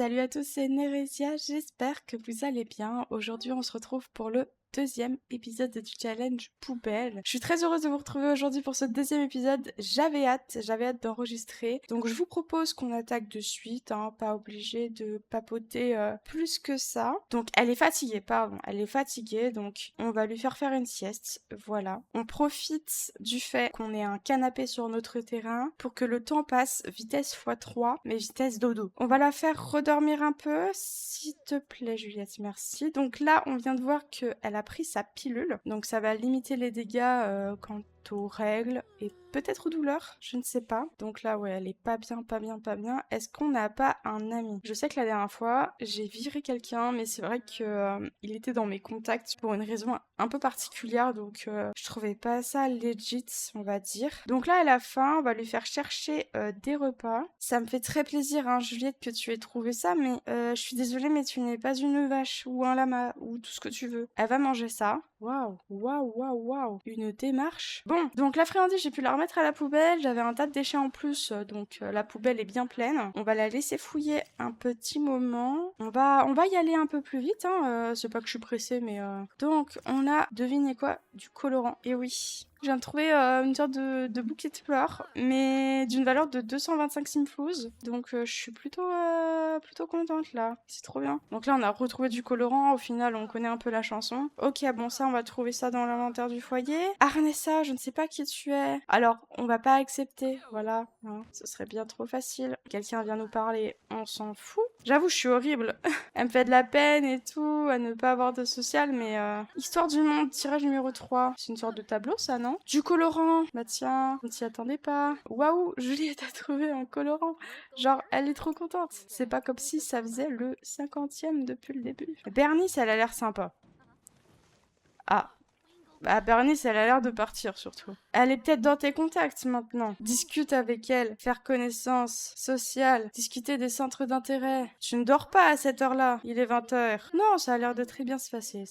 Salut à tous, c'est Neresia, j'espère que vous allez bien. Aujourd'hui, on se retrouve pour le deuxième épisode du challenge poubelle. Je suis très heureuse de vous retrouver aujourd'hui pour ce deuxième épisode. J'avais hâte d'enregistrer. Donc je vous propose qu'on attaque de suite, hein, pas obligé de papoter plus que ça. Donc elle est fatiguée, donc on va lui faire une sieste, voilà. On profite du fait qu'on ait un canapé sur notre terrain pour que le temps passe vitesse x3, mais vitesse dodo. On va la faire redormir un peu, s'il te plaît Juliette, merci. Donc là, on vient de voir qu'elle a pris sa pilule, donc ça va limiter les dégâts quant aux règles et peut-être aux douleurs, je ne sais pas. Donc là, ouais, elle est pas bien. Est-ce qu'on n'a pas un ami? Je sais que la dernière fois, j'ai viré quelqu'un, mais c'est vrai que il était dans mes contacts pour une raison un peu particulière, donc je trouvais pas ça legit, on va dire. Donc là, à la fin, on va lui faire chercher des repas. Ça me fait très plaisir, hein, Juliette, que tu aies trouvé ça, mais je suis désolée, mais tu n'es pas une vache ou un lama ou tout ce que tu veux. Elle va manger ça. Waouh. Une démarche. Bon, donc la friandise, j'ai pu la remettre à la poubelle. J'avais un tas de déchets en plus, donc la poubelle est bien pleine. On va la laisser fouiller un petit moment. On va y aller un peu plus vite, hein. C'est pas que je suis pressée, mais... Donc, on a, devinez quoi? Du colorant. Et oui. Je viens de trouver une sorte de bouquet de fleurs, mais d'une valeur de 225 simflouz. Donc je suis plutôt contente là. C'est trop bien. Donc là on a retrouvé du colorant. Au final on connaît un peu la chanson. Ok, bon ça on va trouver ça dans l'inventaire du foyer. Arnessa, je ne sais pas qui tu es. Alors on va pas accepter. Voilà, hein, ce serait bien trop facile. Quelqu'un vient nous parler. On s'en fout. J'avoue je suis horrible. Elle me fait de la peine et tout, à ne pas avoir de social, mais Histoire du monde, tirage numéro 3. C'est une sorte de tableau, ça, non? Du colorant. Bah tiens, on s'y attendait pas. Waouh, Juliette a trouvé un colorant. Genre, elle est trop contente. C'est pas comme si ça faisait le 50e depuis le début. Bernice, elle a l'air sympa. Ah. Bah, Bernice, elle a l'air de partir, surtout. Elle est peut-être dans tes contacts, maintenant. Discute avec elle, faire connaissance, sociale, discuter des centres d'intérêt. Tu ne dors pas à cette heure-là, il est 20h. Non, ça a l'air de très bien se passer,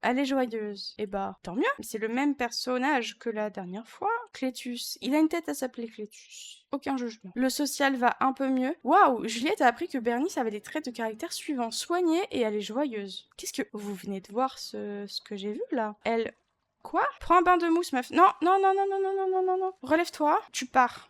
Elle est joyeuse. Eh bah, tant mieux. C'est le même personnage que la dernière fois. Clétus. Il a une tête à s'appeler Clétus. Aucun jugement. Le social va un peu mieux. Waouh, Juliette a appris que Bernice avait des traits de caractère suivants. Soignée et elle est joyeuse. Qu'est-ce que... Vous venez de voir ce que j'ai vu, là? Elle... Quoi? Prends un bain de mousse, meuf. Non. Relève-toi. Tu pars.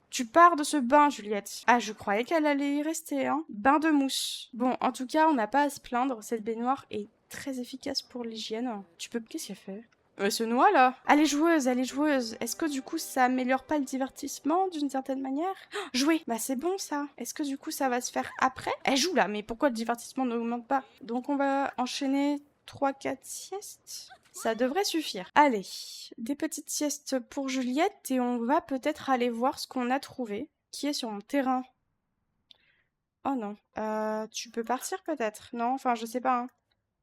Tu pars de ce bain, Juliette. Ah, je croyais qu'elle allait y rester, hein. Bain de mousse. Bon, en tout cas, on n'a pas à se plaindre. Cette baignoire est très efficace pour l'hygiène. Tu peux... Qu'est-ce qu'elle fait? Elle se noie là. Elle est joueuse. Est-ce que du coup ça améliore pas le divertissement d'une certaine manière? Jouer. Bah c'est bon ça. Est-ce que du coup ça va se faire après? Elle joue là, mais pourquoi le divertissement n'augmente pas? Donc on va enchaîner 3-4 siestes. Ça devrait suffire. Allez, des petites siestes pour Juliette et on va peut-être aller voir ce qu'on a trouvé, qui est sur mon terrain. Oh non. Tu peux partir peut-être? Non, enfin je sais pas, hein.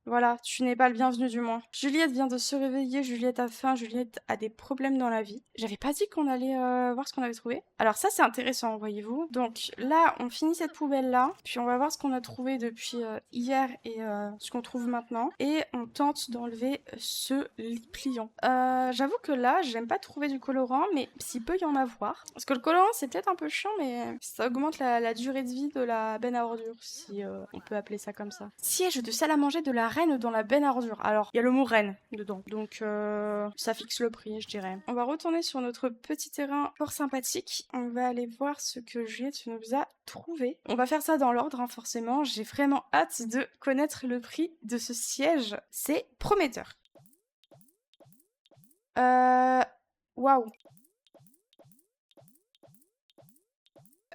Voilà, tu n'es pas le bienvenu du moins. Juliette vient de se réveiller, Juliette a faim, Juliette a des problèmes dans la vie. J'avais pas dit qu'on allait voir ce qu'on avait trouvé. Alors ça c'est intéressant, voyez-vous. Donc là, on finit cette poubelle-là, puis on va voir ce qu'on a trouvé depuis hier et ce qu'on trouve maintenant. Et on tente d'enlever ce lit pliant. J'avoue que là, j'aime pas trouver du colorant, mais s'il peut y en avoir. Parce que le colorant c'est peut-être un peu chiant, mais ça augmente la durée de vie de la benne à ordures, si on peut appeler ça comme ça. Siège de salle à manger de la reine dans la benne à ordures. Alors, il y a le mot reine dedans. Donc, ça fixe le prix, je dirais. On va retourner sur notre petit terrain fort sympathique. On va aller voir ce que Juliette nous a trouvé. On va faire ça dans l'ordre, hein, forcément. J'ai vraiment hâte de connaître le prix de ce siège. C'est prometteur. Waouh.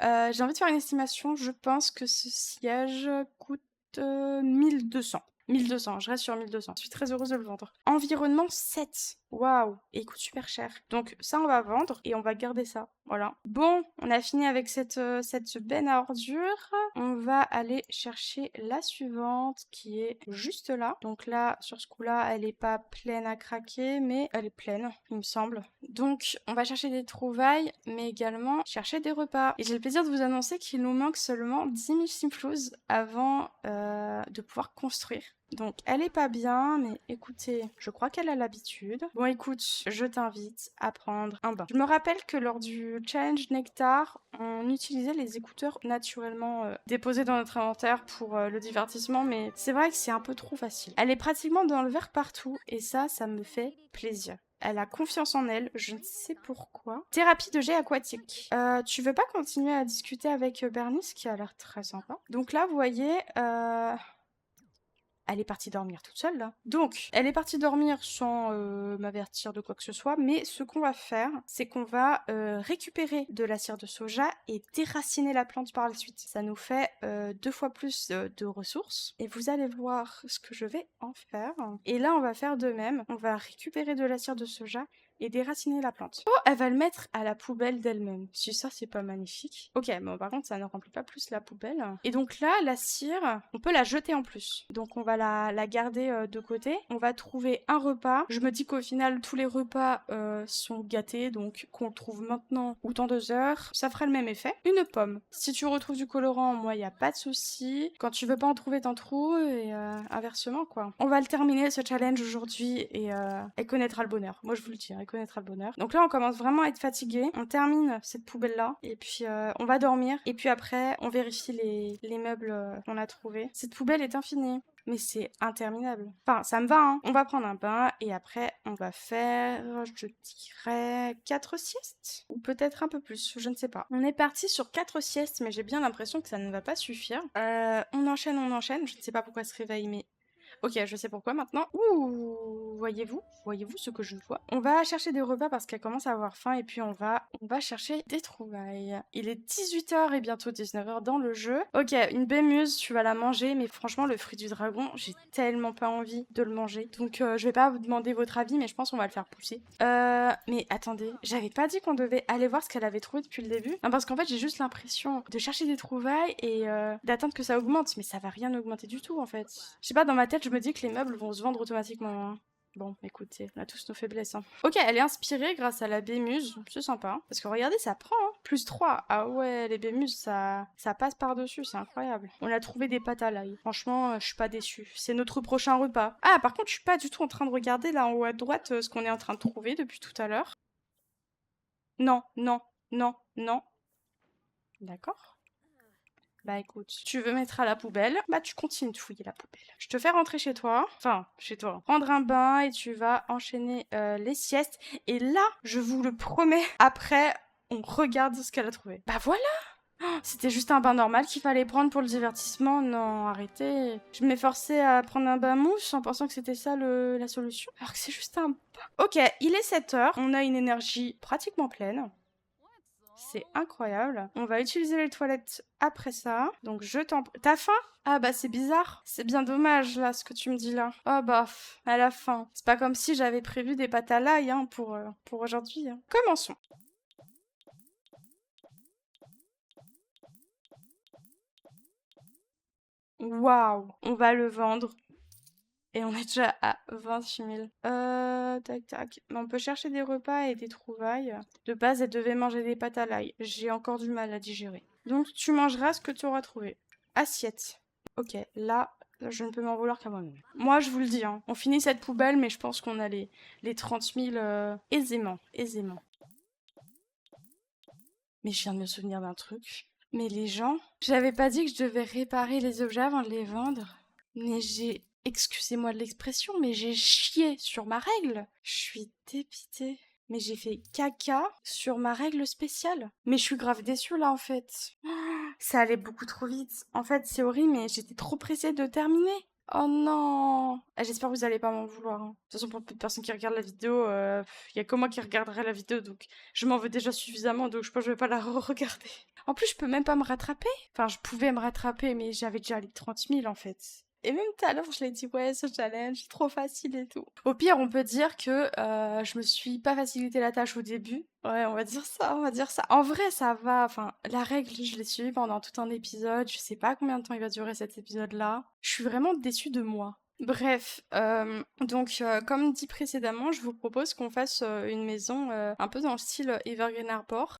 J'ai envie de faire une estimation. Je pense que ce siège coûte 1200. 1200, je reste sur 1200. Je suis très heureuse de le vendre. Environnement 7. Waouh. Et il coûte super cher. Donc ça, on va vendre et on va garder ça. Voilà. Bon, on a fini avec cette benne à ordures. On va aller chercher la suivante qui est juste là. Donc là, sur ce coup-là, elle est pas pleine à craquer, mais elle est pleine, il me semble. Donc, on va chercher des trouvailles, mais également chercher des repas. Et j'ai le plaisir de vous annoncer qu'il nous manque seulement 10 000 simflouz avant de pouvoir construire. Donc, elle est pas bien, mais écoutez, je crois qu'elle a l'habitude. Bon, écoute, je t'invite à prendre un bain. Je me rappelle que lors du challenge Nectar, on utilisait les écouteurs naturellement déposés dans notre inventaire pour le divertissement, mais c'est vrai que c'est un peu trop facile. Elle est pratiquement dans le verre partout, et ça me fait plaisir. Elle a confiance en elle, je ne sais pourquoi. Thérapie de jet aquatique. Tu veux pas continuer à discuter avec Bernice, qui a l'air très sympa. Donc là, vous voyez, elle est partie dormir toute seule, là. Donc, elle est partie dormir sans m'avertir de quoi que ce soit, mais ce qu'on va faire, c'est qu'on va récupérer de la cire de soja et déraciner la plante par la suite. Ça nous fait 2 fois plus de ressources. Et vous allez voir ce que je vais en faire. Et là, on va faire de même. On va récupérer de la cire de soja et déraciner la plante. Oh, elle va le mettre à la poubelle d'elle-même. Si ça, c'est pas magnifique. Ok, bon, par contre, ça ne remplit pas plus la poubelle. Et donc là, la cire, on peut la jeter en plus. Donc on va la garder de côté. On va trouver un repas. Je me dis qu'au final, tous les repas sont gâtés, donc qu'on le trouve maintenant ou dans 2 heures, ça fera le même effet. Une pomme. Si tu retrouves du colorant, moi, il n'y a pas de souci. Quand tu veux pas en trouver, t'en trouves, et inversement, quoi. On va le terminer, ce challenge, aujourd'hui, et elle connaîtra le bonheur. Moi, je vous le dis, elle connaîtra le bonheur. Donc là, on commence vraiment à être fatigué. On termine cette poubelle-là, et puis on va dormir. Et puis après, on vérifie les meubles qu'on a trouvés. Cette poubelle est infinie. Mais c'est interminable. Enfin, ça me va, hein. On va prendre un bain et après, on va faire, je dirais, 4 siestes. Ou peut-être un peu plus, je ne sais pas. On est parti sur 4 siestes, mais j'ai bien l'impression que ça ne va pas suffire. On enchaîne, on enchaîne. Je ne sais pas pourquoi elle se réveille, mais ok, je sais pourquoi maintenant. Ouh, voyez-vous ce que je vois? On va chercher des repas parce qu'elle commence à avoir faim et puis on va chercher des trouvailles. Il est 18 h et bientôt 19 h dans le jeu. Ok, une bémuse, tu vas la manger, mais franchement, le fruit du dragon, j'ai tellement pas envie de le manger. Donc, je vais pas vous demander votre avis, mais je pense qu'on va le faire pousser. Mais attendez, j'avais pas dit qu'on devait aller voir ce qu'elle avait trouvé depuis le début. Non, parce qu'en fait, j'ai juste l'impression de chercher des trouvailles et d'attendre que ça augmente, mais ça va rien augmenter du tout en fait. Je sais pas, dans ma tête, je me dis que les meubles vont se vendre automatiquement, hein. Bon, écoutez, on a tous nos faiblesses, hein. Ok, elle est inspirée grâce à la bémuse, c'est sympa. Parce que regardez, ça prend, hein. +3. Ah ouais, les bémuses, ça passe par-dessus, c'est incroyable. On a trouvé des pâtes à l'ail. Franchement, je suis pas déçue. C'est notre prochain repas. Ah, par contre, je suis pas du tout en train de regarder là en haut à droite ce qu'on est en train de trouver depuis tout à l'heure. Non, non, non, non. D'accord. Bah écoute, tu veux mettre à la poubelle, bah tu continues de fouiller la poubelle. Je te fais rentrer chez toi, enfin chez toi, prendre un bain et tu vas enchaîner les siestes. Et là, je vous le promets, après, on regarde ce qu'elle a trouvé. Bah voilà. C'était juste un bain normal qu'il fallait prendre pour le divertissement. Non, arrêtez. Je m'efforçais à prendre un bain mousse en pensant que c'était ça la solution. Alors que c'est juste un bain. Ok, il est 7 h. On a une énergie pratiquement pleine. C'est incroyable. On va utiliser les toilettes après ça. Donc je t'en... T'as faim? Ah bah c'est bizarre. C'est bien dommage là ce que tu me dis là. Oh bah, elle a faim. C'est pas comme si j'avais prévu des pâtes à l'ail hein, pour aujourd'hui, hein. Commençons. Waouh, on va le vendre. Et on est déjà à 28 000. Tac tac. Mais on peut chercher des repas et des trouvailles. De base, elle devait manger des pâtes à l'ail. J'ai encore du mal à digérer. Donc tu mangeras ce que tu auras trouvé. Assiette. Ok, là, je ne peux m'en vouloir qu'à moi-même. Moi, je vous le dis, hein, on finit cette poubelle, mais je pense qu'on a les 30 000 aisément. Aisément. Mais je viens de me souvenir d'un truc. Mais les gens, j'avais pas dit que je devais réparer les objets avant de les vendre. Mais excusez-moi de l'expression, mais j'ai chié sur ma règle. Je suis dépitée. Mais j'ai fait caca sur ma règle spéciale. Mais je suis grave déçue là en fait. Ça allait beaucoup trop vite. En fait, c'est horrible, mais j'étais trop pressée de terminer. Oh non! Ah, j'espère que vous allez pas m'en vouloir, hein. De toute façon, pour peu de personnes qui regardent la vidéo, il y a que moi qui regarderai la vidéo, donc je m'en veux déjà suffisamment, donc je pense que je vais pas la re-regarder. En plus, je peux même pas me rattraper. Enfin, je pouvais me rattraper, mais j'avais déjà les 30 000 en fait. Et même tout à l'heure, je l'ai dit, ouais, ce challenge, c'est trop facile et tout. Au pire, on peut dire que je me suis pas facilité la tâche au début. Ouais, on va dire ça, on va dire ça. En vrai, ça va. Enfin, la règle, je l'ai suivie pendant tout un épisode. Je sais pas combien de temps il va durer cet épisode-là. Je suis vraiment déçue de moi. Bref, donc comme dit précédemment, je vous propose qu'on fasse une maison un peu dans le style Evergreen Arbor.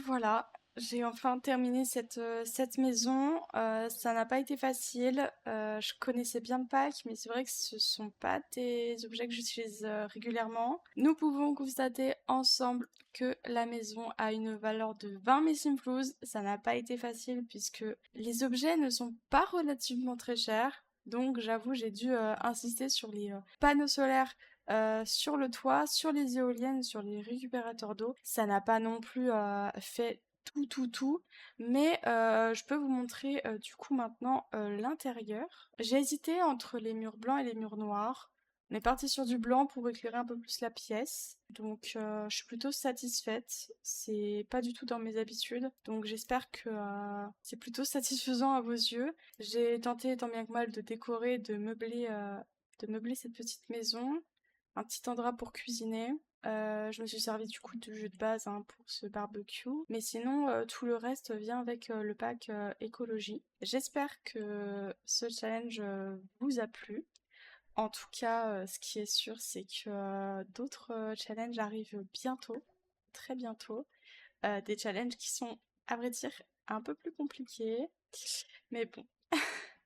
voilà, j'ai enfin terminé cette maison. Ça n'a pas été facile. Je connaissais bien le pack, mais c'est vrai que ce sont pas des objets que j'utilise régulièrement. Nous pouvons constater ensemble que la maison a une valeur de 20 missing floues. Ça n'a pas été facile puisque les objets ne sont pas relativement très chers. Donc j'avoue, j'ai dû insister sur les panneaux solaires sur le toit, sur les éoliennes, sur les récupérateurs d'eau. Ça n'a pas non plus fait tout, mais je peux vous montrer du coup maintenant l'intérieur. J'ai hésité entre les murs blancs et les murs noirs. On est parti sur du blanc pour éclairer un peu plus la pièce, donc je suis plutôt satisfaite. C'est pas du tout dans mes habitudes, donc j'espère que c'est plutôt satisfaisant à vos yeux. J'ai tenté tant bien que mal de décorer, de meubler cette petite maison, un petit endroit pour cuisiner. Je me suis servi du coup de jus de base hein, pour ce barbecue. Mais sinon, tout le reste vient avec le pack écologie. J'espère que ce challenge vous a plu. En tout cas, ce qui est sûr, c'est que d'autres challenges arrivent bientôt, très bientôt. Des challenges qui sont, à vrai dire, un peu plus compliqués. Mais bon,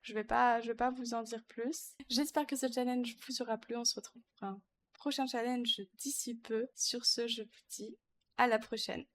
je vais pas vous en dire plus. J'espère que ce challenge vous aura plu. On se retrouve pour un prochain challenge d'ici peu. Sur ce, je vous dis à la prochaine.